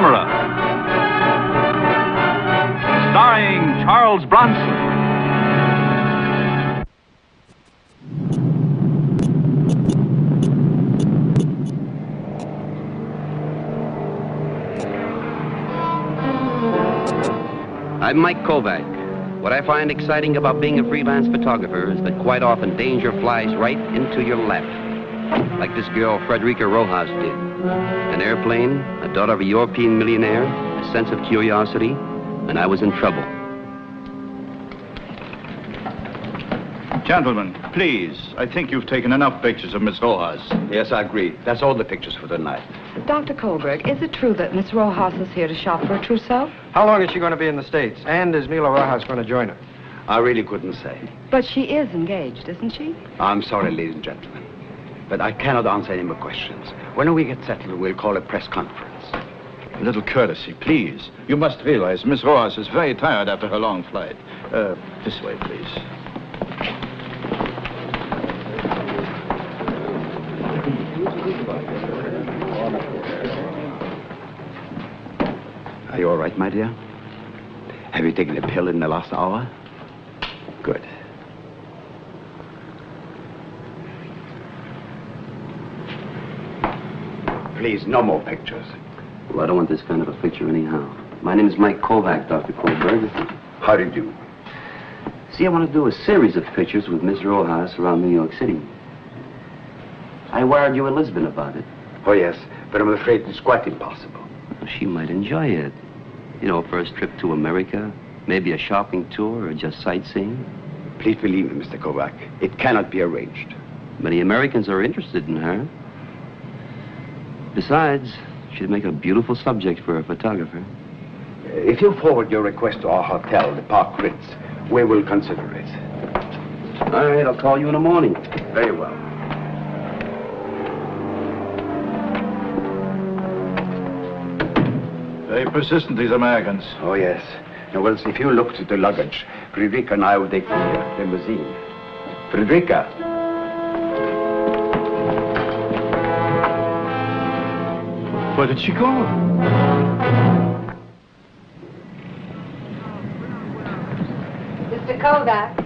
camera. Starring Charles Bronson. I'm Mike Kovac. What I find exciting about being a freelance photographer is that quite often danger flies right into your lap. Like this girl, Frederica Rojas, did. An airplane, a daughter of a European millionaire, a sense of curiosity, and I was in trouble. Gentlemen, please. I think you've taken enough pictures of Miss Rojas. Yes, I agree. That's all the pictures for tonight. Dr. Kohlberg, is it true that Miss Rojas is here to shop for her trousseau? How long is she going to be in the States? And is Mila Rojas going to join her? I really couldn't say. But she is engaged, isn't she? I'm sorry, ladies and gentlemen, but I cannot answer any more questions. When we get settled, we'll call a press conference. A little courtesy, please. You must realize Miss Rojas is very tired after her long flight. This way, please. Are you all right, my dear? Have you taken a pill in the last hour? Good. Please, no more pictures. Well, I don't want this kind of a picture anyhow. My name is Mike Kovac, Dr. Kohlberg. How do you do? See, I want to do a series of pictures with Miss Rojas around New York City. I wired you and Lisbon about it. Oh, yes, but I'm afraid it's quite impossible. She might enjoy it. You know, first trip to America, maybe a shopping tour or just sightseeing. Please believe me, Mr. Kovac. It cannot be arranged. Many Americans are interested in her. Besides, she'd make a beautiful subject for a photographer. If you forward your request to our hotel, the Park Ritz, we will consider it. All right, I'll call you in the morning. Very well. Very persistent, these Americans. Oh, yes. Now, well, if you look to the luggage, Frederica and I will take the limousine. Frederica. Where did she go? Mr. Kovac.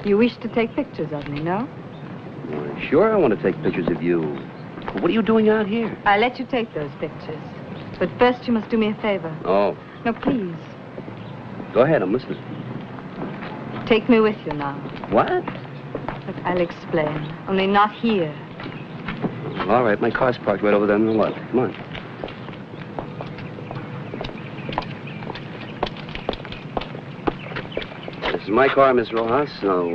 You wish to take pictures of me, no? Well, sure, I want to take pictures of you. But what are you doing out here? I'll let you take those pictures. But first you must do me a favor. Oh. No, please. Go ahead, I'm listening. Take me with you now. What? But I'll explain. Only not here. All right, my car's parked right over there on the left. Come on. This is my car, Miss Rojas. Now,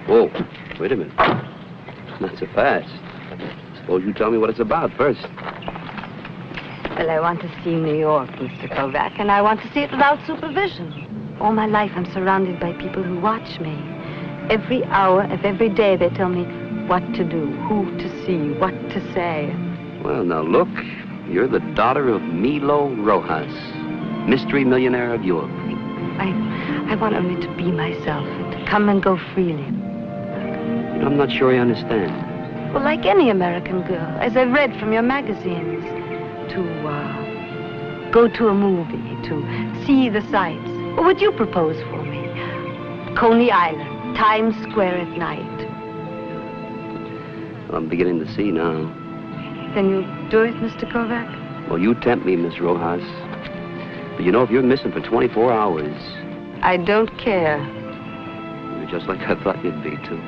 whoa, wait a minute. Not so fast. Suppose you tell me what it's about first. Well, I want to see New York, Mr. Kovac, and I want to see it without supervision. All my life, I'm surrounded by people who watch me. Every hour of every day, they tell me what to do, who to see, what to say. Well, now look, you're the daughter of Milo Rojas, mystery millionaire of Europe. I want only to be myself and to come and go freely. I'm not sure I understand. Well, like any American girl, as I've read from your magazines, to go to a movie, to see the sights. What would you propose for me? Coney Island, Times Square at night. Well, I'm beginning to see now. Then you'll do it, Mr. Kovac? Well, you tempt me, Miss Rojas. But you know, if you're missing for 24 hours... I don't care. You're just like I thought you'd be, too.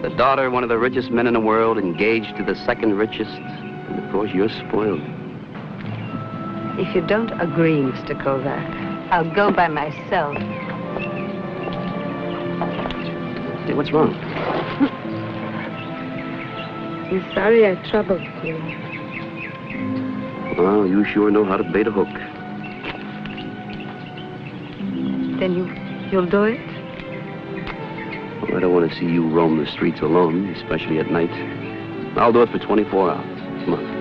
The daughter of one of the richest men in the world, engaged to the second richest. And, of course, you're spoiled. If you don't agree, Mr. Kovac, I'll go by myself. Hey, what's wrong? I'm sorry I troubled you. Well, you sure know how to bait a hook. Then you'll do it? Well, I don't want to see you roam the streets alone, especially at night. I'll do it for 24 hours. Come on.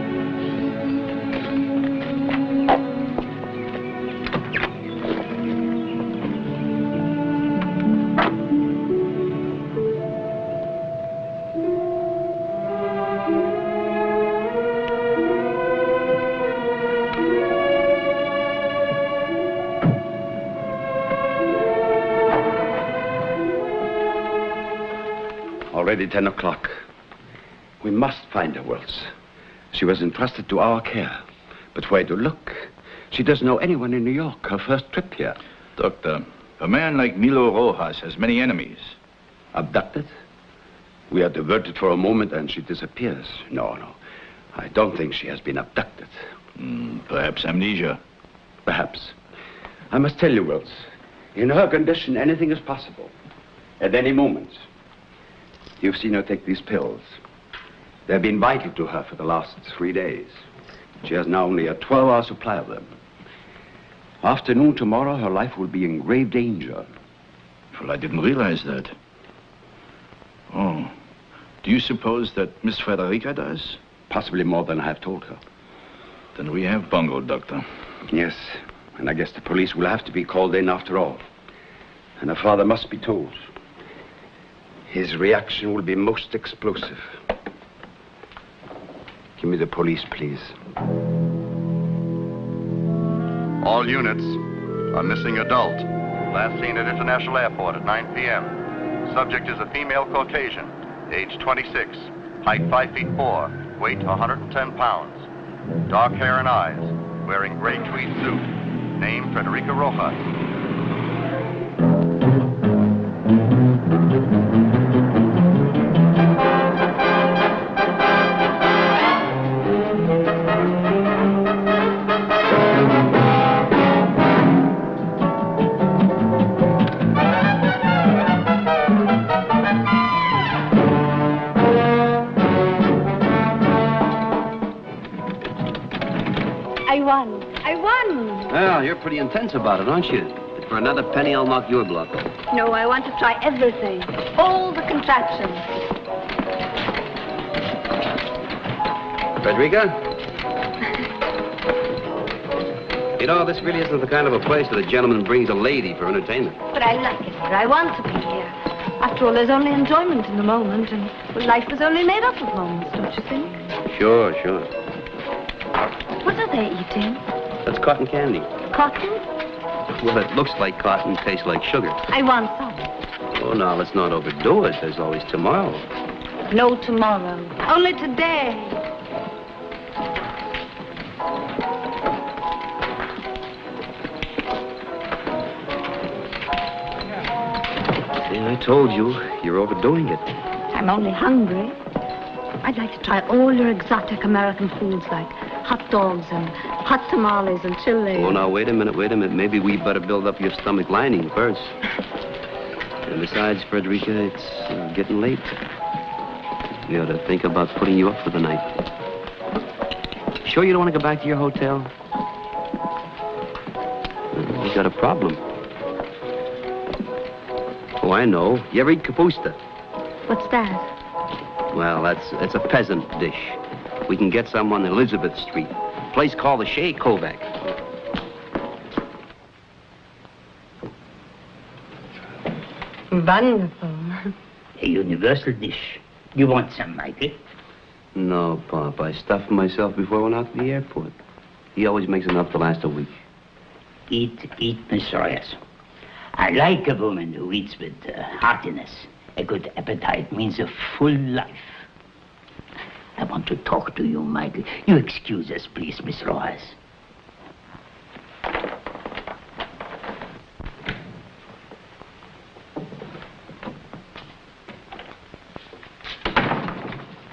Already 10 o'clock. We must find her, Wells. She was entrusted to our care. But where to look? She doesn't know anyone in New York. Her first trip here. Doctor, a man like Milo Rojas has many enemies. Abducted? We are diverted for a moment and she disappears. No. I don't think she has been abducted. Perhaps amnesia. Perhaps. I must tell you, Wells, in her condition, anything is possible. At any moment. You've seen her take these pills. They've been vital to her for the last 3 days. She has now only a 12-hour supply of them. Afternoon tomorrow, her life will be in grave danger. Well, I didn't realize that. Oh. Do you suppose that Miss Frederica does? Possibly more than I have told her. Then we have bungled, Doctor. Yes, and I guess the police will have to be called in after all. And her father must be told. His reaction will be most explosive. Give me the police, please. All units, a missing adult. Last seen at International Airport at 9 p.m. Subject is a female Caucasian, age 26, height 5 feet 4, weight 110 pounds. Dark hair and eyes, wearing gray tweed suit. Name Frederica Rojas. I won. Well, you're pretty intense about it, aren't you? But for another penny, I'll knock your block off. No, I want to try everything. All the contraptions. Frederica? You know, this really isn't the kind of a place that a gentleman brings a lady for entertainment. But I like it here. I want to be here. After all, there's only enjoyment in the moment, and well, life was only made up of moments, don't you think? Sure. What are they eating? That's cotton candy. Cotton? Well, it looks like cotton, tastes like sugar. I want some. Oh, now, let's not overdo it. There's always tomorrow. No tomorrow. Only today. See, I told you, you're overdoing it. I'm only hungry. I'd like to try all your exotic American foods like hot dogs and hot tamales and chili. Oh, now, wait a minute. Maybe we better build up your stomach lining first. And besides, Frederica, it's getting late. We ought to think about putting you up for the night. Sure you don't want to go back to your hotel? You got a problem. Oh, I know. You ever eat kapusta? What's that? Well, it's a peasant dish. We can get some on Elizabeth Street. A place called the Chez Kovac. Wonderful. A universal dish. You want some, Michael? No, Pop. I stuffed myself before I went out to the airport. He always makes enough to last a week. Eat, Miss Royas. I like a woman who eats with heartiness. A good appetite means a full life. I want to talk to you, Michael. You excuse us, please, Miss Rojas.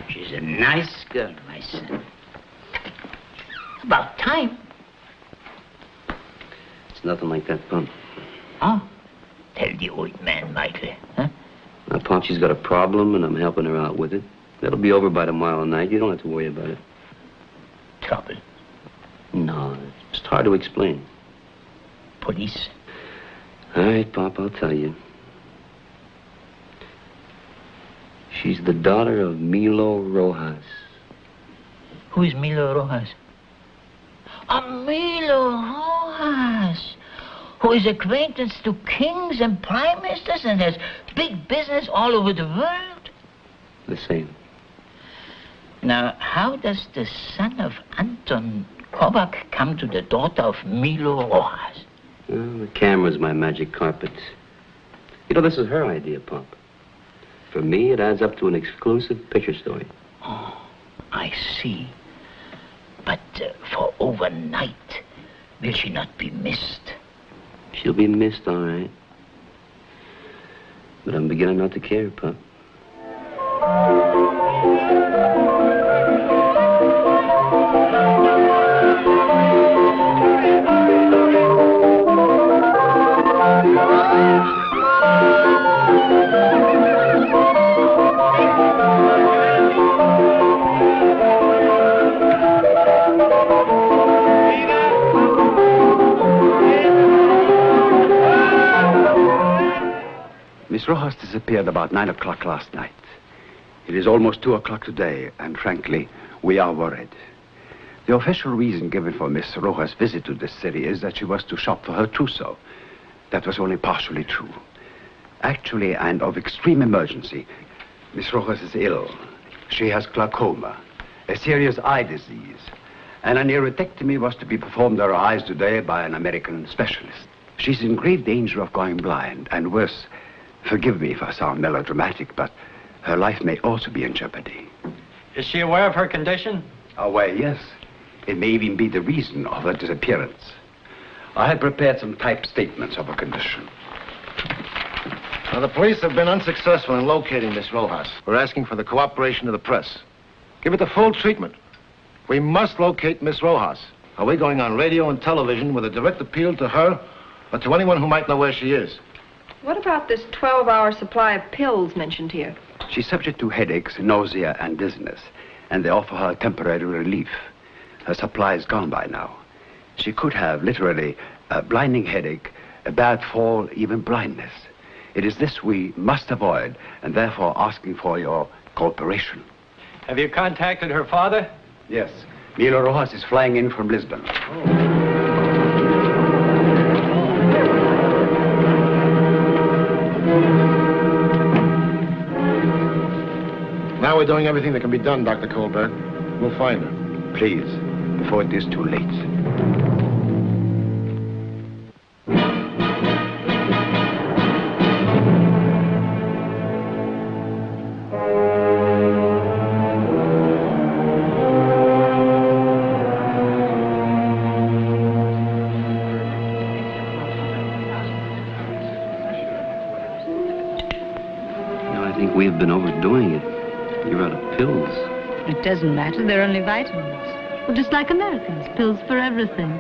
She's a nice girl, my son. About time. It's nothing like that, Pop. Huh? Tell the old man, Michael, huh? Now, Pop, she's got a problem, and I'm helping her out with it. That'll be over by tomorrow night. You don't have to worry about it. Trouble? No, it's hard to explain. Police? All right, Pop, I'll tell you. She's the daughter of Milo Rojas. Who is Milo Rojas? Milo Rojas, who is acquaintance to kings and prime ministers and has big business all over the world. The same. Now, how does the son of Anton Kovac come to the daughter of Milo Rojas? Well, the camera's my magic carpet. You know, this is her idea, Pop. For me, it adds up to an exclusive picture story. Oh, I see. But for overnight, will she not be missed? She'll be missed, all right. But I'm beginning not to care, Pop. Miss Rojas disappeared about 9 o'clock last night. It is almost 2 o'clock today, and frankly, we are worried. The official reason given for Miss Rojas' visit to this city is that she was to shop for her trousseau. That was only partially true. Actually, and of extreme emergency, Miss Rojas is ill. She has glaucoma, a serious eye disease, and an iridectomy was to be performed on her eyes today by an American specialist. She's in great danger of going blind, and worse, forgive me if I sound melodramatic, but her life may also be in jeopardy. Is she aware of her condition? Aware, yes. It may even be the reason of her disappearance. I had prepared some typed statements of her condition. Now, the police have been unsuccessful in locating Miss Rojas. We're asking for the cooperation of the press. Give it the full treatment. We must locate Miss Rojas. Are we going on radio and television with a direct appeal to her or to anyone who might know where she is? What about this 12-hour supply of pills mentioned here? She's subject to headaches, nausea, and dizziness, and they offer her temporary relief. Her supply is gone by now. She could have, literally, a blinding headache, a bad fall, even blindness. It is this we must avoid, and therefore asking for your cooperation. Have you contacted her father? Yes. Milo Rojas is flying in from Lisbon. Now we're doing everything that can be done, Dr. Kohlberg. We'll find her. Please, before it is too late. I think we've been overdoing it. You're out of pills. It doesn't matter. They're only vitamins. Well, just like Americans. Pills for everything.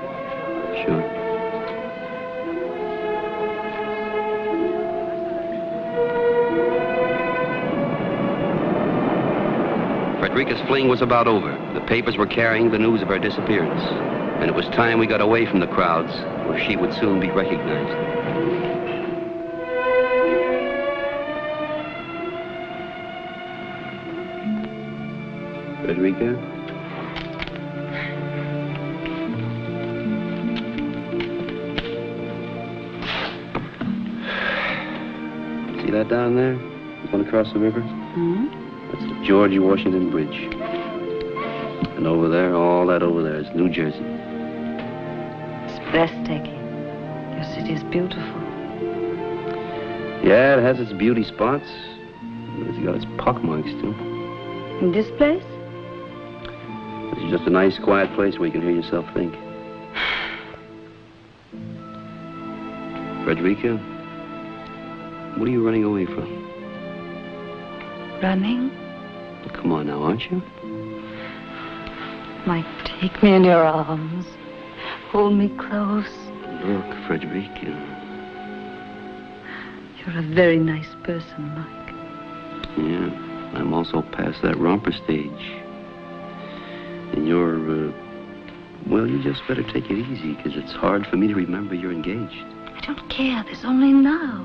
Sure. Frederica's fling was about over. The papers were carrying the news of her disappearance. And it was time we got away from the crowds, where she would soon be recognized. Frederica? See that down there? Going across the river? Hmm? That's the George Washington Bridge. And over there, all that over there is New Jersey. It's breathtaking. Your city is beautiful. Yeah, it has its beauty spots. But it's got its pockmarks, too. In this place? It's just a nice, quiet place where you can hear yourself think. Frederica, what are you running away from? Running? Well, come on now, aren't you? Mike, take me in your arms. Hold me close. Look, Frederica. You're a very nice person, Mike. Yeah, I'm also past that romper stage. And you're, well, you just better take it easy, because it's hard for me to remember you're engaged. I don't care. There's only now.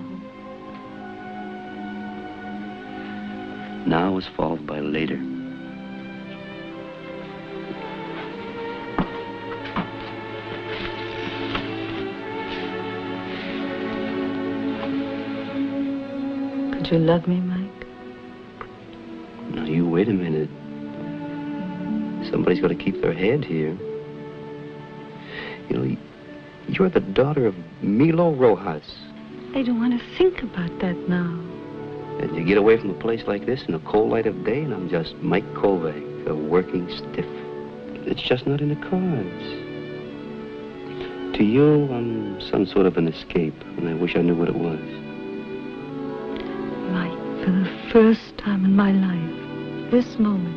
Now is followed by later. Could you love me, Mike? Now, you wait a minute. Somebody's got to keep their head here. You know, you're the daughter of Milo Rojas. I don't want to think about that now. And you get away from a place like this in the cold light of day, and I'm just Mike Kovac, a working stiff. It's just not in the cards. To you, I'm some sort of an escape, and I wish I knew what it was. Mike, for the first time in my life, this moment,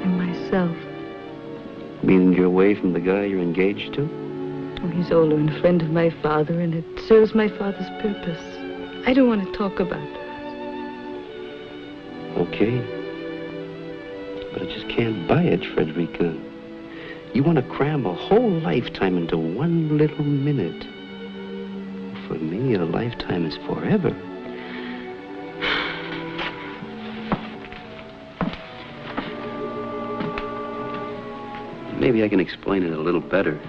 I'm myself. Meaning you're away from the guy you're engaged to? Oh, he's older and a friend of my father, and it serves my father's purpose. I don't want to talk about it. Okay. But I just can't buy it, Frederica. You want to cram a whole lifetime into one little minute. For me, a lifetime is forever. Maybe I can explain it a little better.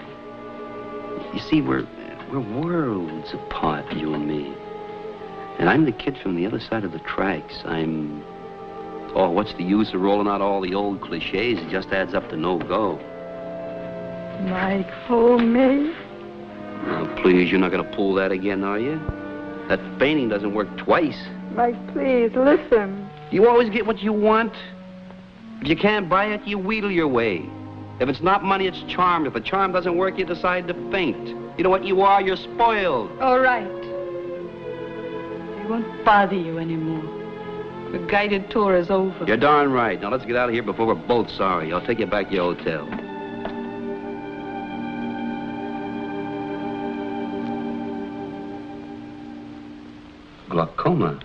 You see, we're worlds apart, you and me. And I'm the kid from the other side of the tracks. Oh, what's the use of rolling out all the old cliches? It just adds up to no go. Mike, hold me. Oh, please, you're not going to pull that again, are you? That painting doesn't work twice. Mike, please, listen. You always get what you want. If you can't buy it, you wheedle your way. If it's not money, it's charm. If the charm doesn't work, you decide to faint. You know what you are? You're spoiled. All right. I won't bother you anymore. The guided tour is over. You're darn right. Now let's get out of here before we're both sorry. I'll take you back to your hotel. Glaucoma?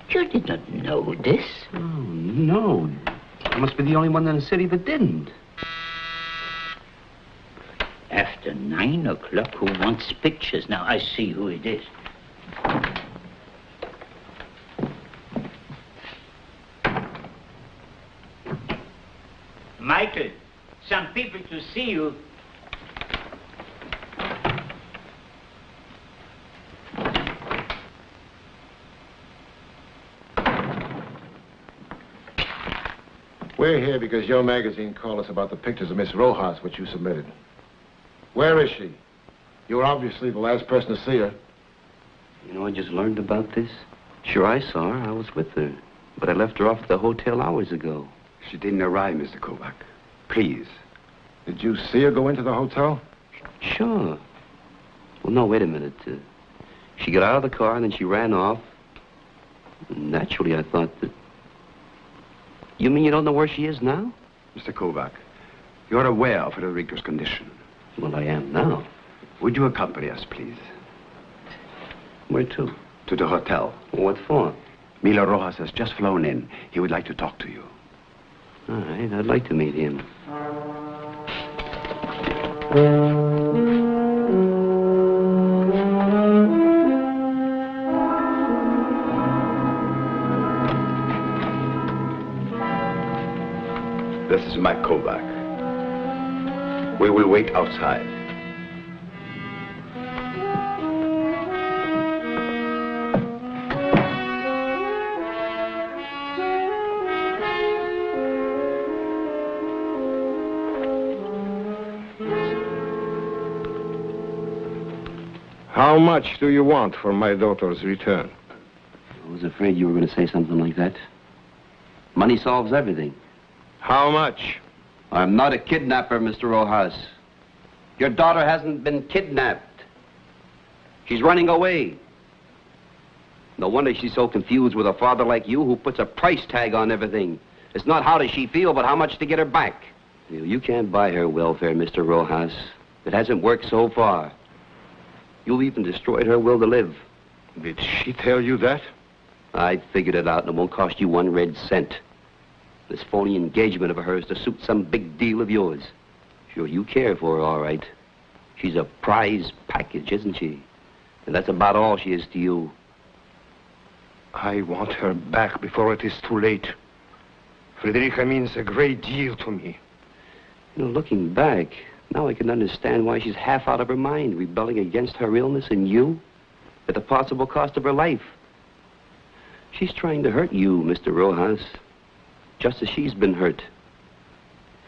You did not know this? Oh, no. I must be the only one in the city that didn't. After 9 o'clock, who wants pictures? Now, I see who it is. Michael, some people to see you. We're here because your magazine called us about the pictures of Miss Rojas, which you submitted. Where is she? You were obviously the last person to see her. You know, I just learned about this. Sure, I saw her. I was with her. But I left her off at the hotel hours ago. She didn't arrive, Mr. Kovac. Please. Did you see her go into the hotel? Sure. Well, no, wait a minute. She got out of the car and then she ran off. Naturally, I thought that... You mean you don't know where she is now? Mr. Kovac, you're aware of Frederica's condition. Well, I am now. Would you accompany us, please? Where to? To the hotel. What for? Milo Rojas has just flown in. He would like to talk to you. All right, I'd like to meet him. This is Mike Kovac. We will wait outside. How much do you want for my daughter's return? I was afraid you were going to say something like that. Money solves everything. How much? I'm not a kidnapper, Mr. Rojas. Your daughter hasn't been kidnapped. She's running away. No wonder she's so confused with a father like you who puts a price tag on everything. It's not how does she feel, but how much to get her back. You can't buy her welfare, Mr. Rojas. It hasn't worked so far. You've even destroyed her will to live. Did she tell you that? I figured it out, and it won't cost you 1 red cent. This phony engagement of hers to suit some big deal of yours. Sure, you care for her, all right. She's a prize package, isn't she? And that's about all she is to you. I want her back before it is too late. Frederica means a great deal to me. You know, looking back, now I can understand why she's half out of her mind, rebelling against her illness and you, at the possible cost of her life. She's trying to hurt you, Mr. Rojas, just as she's been hurt.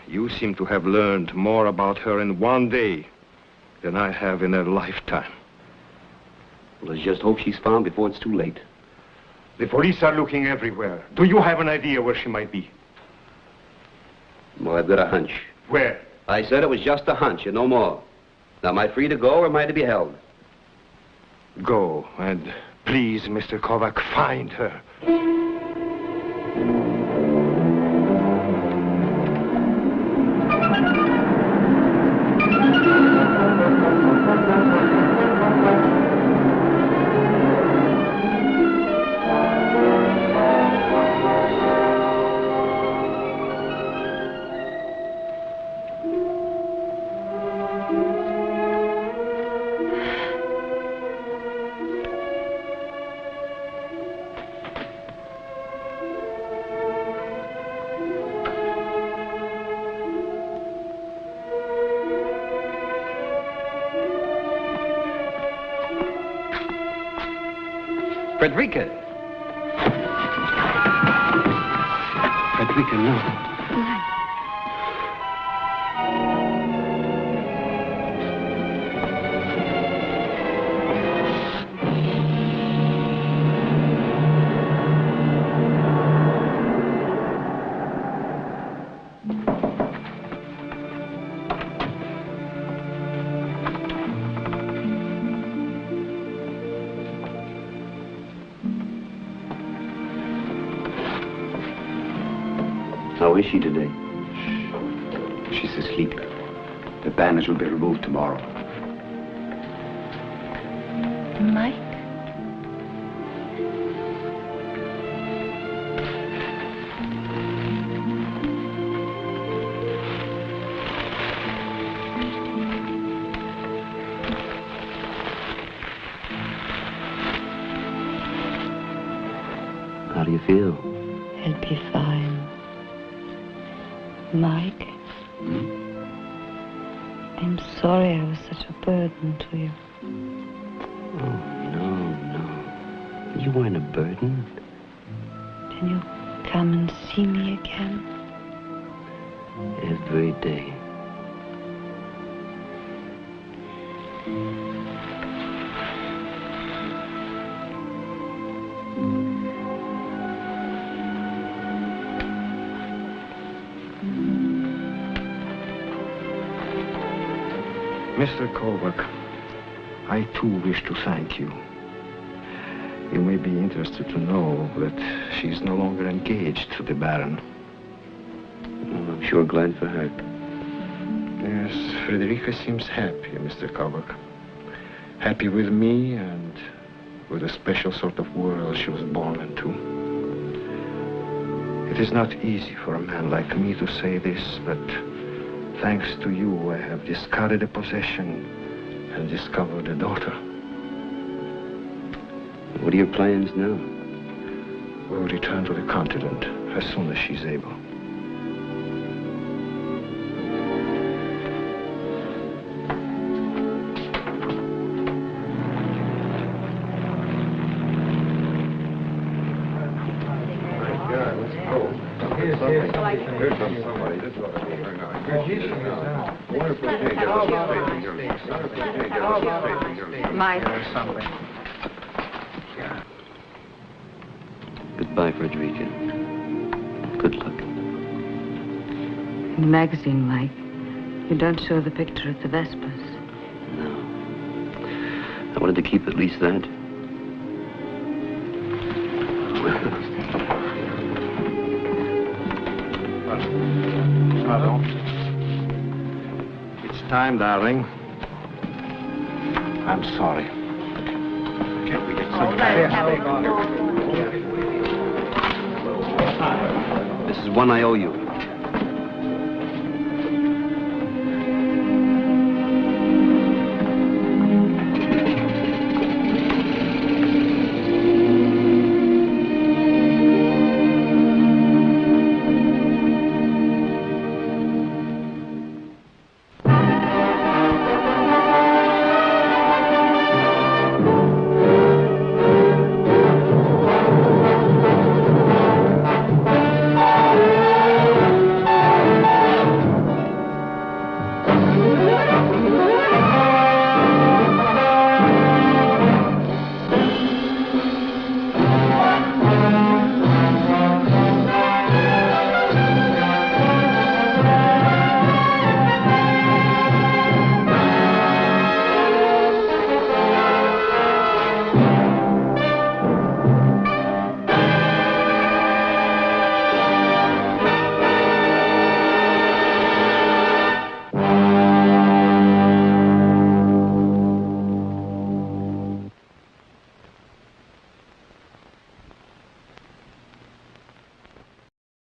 You seem to have learned more about her in 1 day than I have in a lifetime. Let's just hope she's found before it's too late. The police are looking everywhere. Do you have an idea where she might be? Well, I've got a hunch. Where? I said it was just a hunch and no more. Now, am I free to go or am I to be held? Go, and please, Mr. Kovac, find her. Frederica. Frederica, no. How is she today? She's asleep. The bandage will be removed tomorrow. Mike? How do you feel? I'll be fine. Mike? I'm sorry I was such a burden to you. Oh, no. You weren't a burden. Can you come and see me again? Every day. Mr. Kovac, I too wish to thank you. You may be interested to know that she's no longer engaged to the Baron. Well, I'm sure glad for her. Yes, Frederica seems happy, Mr. Kovac. Happy with me and with a special sort of world she was born into. It is not easy for a man like me to say this, but thanks to you, I have discarded a possession and discovered a daughter. What are your plans now? We'll return to the continent as soon as she's able. Mike. Goodbye, Frederica. Good luck. In the magazine, Mike, you don't show the picture at the Vespers. No. I wanted to keep at least that. It's time, darling. I'm sorry. Can't we get some This is one I owe you.